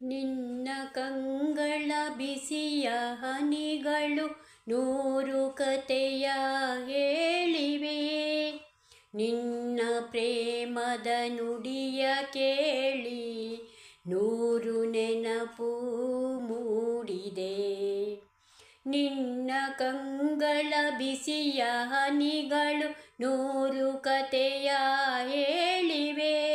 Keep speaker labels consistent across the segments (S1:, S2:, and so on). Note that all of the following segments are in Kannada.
S1: ನಿನ್ನ ಕಂಗಳ ಬಿಸಿಯ ಹನಿಗಳು ನೂರು ಕತೆಯ ಹೇಳಿವೆ. ನಿನ್ನ ಪ್ರೇಮದ ನುಡಿಯ ಕೇಳಿ ನೂರು ನೆನಪು ಮೂಡಿದೆ. ನಿನ್ನ ಕಂಗಳ ಬಿಸಿಯ ಹನಿಗಳು ನೂರು ಕತೆಯ ಹೇಳಿವೆ.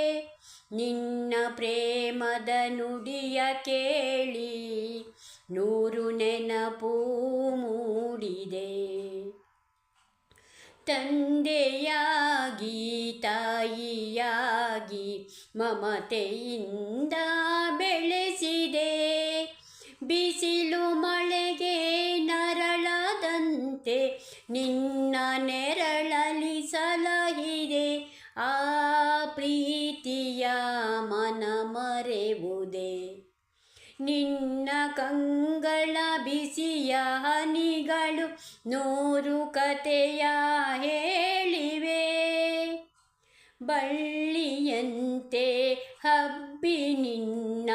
S1: ನಿನ್ನ ಪ್ರೇಮದ ನುಡಿಯ ಕೇಳಿ ನೂರು ನೆನಪು ಮೂಡಿದೆ. ತಂದೆಯಾಗಿ ತಾಯಿಯಾಗಿ ಮಮತೆಯಿಂದ ಬೆಳೆಸಿದೆ. ಬಿಸಿಲು ಮಳೆಗೆ ನರಳದಂತೆ ನಿನ್ನ ನೆರಳಲಿ ಸಲಹಿದೆ. ಆ ಪ್ರೀತಿಯ ಮನ ಮರೆವುದೇ. ನಿನ್ನ ಕಂಗಳ ಬಿಸಿಯ ಹನಿಗಳು ನೂರು ಕತೆಯ ಹೇಳಿವೆ. ಬಳ್ಳಿಯಂತೆ ಹಬ್ಬಿ ನಿನ್ನ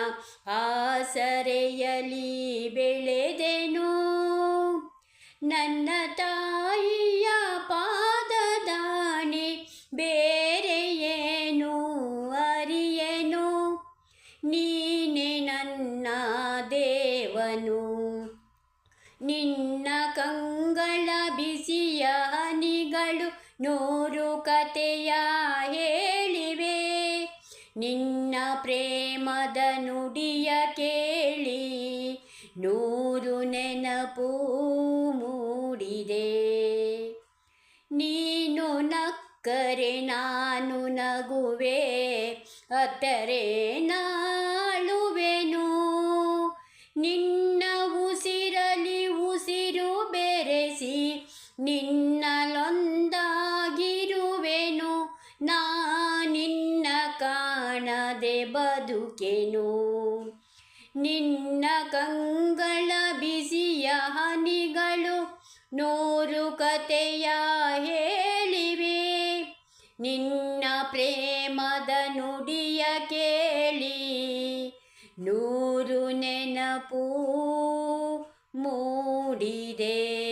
S1: ಆಸರೆಯಲಿ ಬೆಳೆದೆನು. ನನ್ನ ತಾಯಿಯ ಪಾದದಾಣೆ ಬೇರೆ ಏನು ಅರಿಯೆನು. ನೀನೆ ನನ್ನ ದೇವನು. ನಿನ್ನ ಕಂಗಳ ಬಿಸಿಯ ಹನಿಗಳು ನೂರು ಕತೆಯ ಹೇಳಿವೆ. ನಿನ್ನ ಪ್ರೇಮದ ನುಡಿಯ ಕೇಳಿ ನೂರು ನೆನಪು ಮೂಡಿದೆ. ನೀನು ನಕ್ಕರೆ ನಾನು ನಗುವೆ, ಅತ್ತರೆ ನಾಳುವೆನು. ನಿನ್ನ ಉಸಿರಲಿ ಉಸಿರು ಬೆರೆಸಿ ನಿನ್ನಲೊಂದಾಗಿರುವೆನು. ನಿನ್ನ ಕಾಣದೆ ಬದುಕೆನು. ನಿನ್ನ ಕಂಗಳ ಬಿಸಿಯ ಹನಿಗಳು ನೂರು ಕತೆಯ ಹೇಳಿವೆ. ನಿನ್ನ ಪ್ರೇಮದ ನುಡಿಯ ಕೇಳಿ ನೂರು ನೆನಪು ಮೂಡಿದೆ.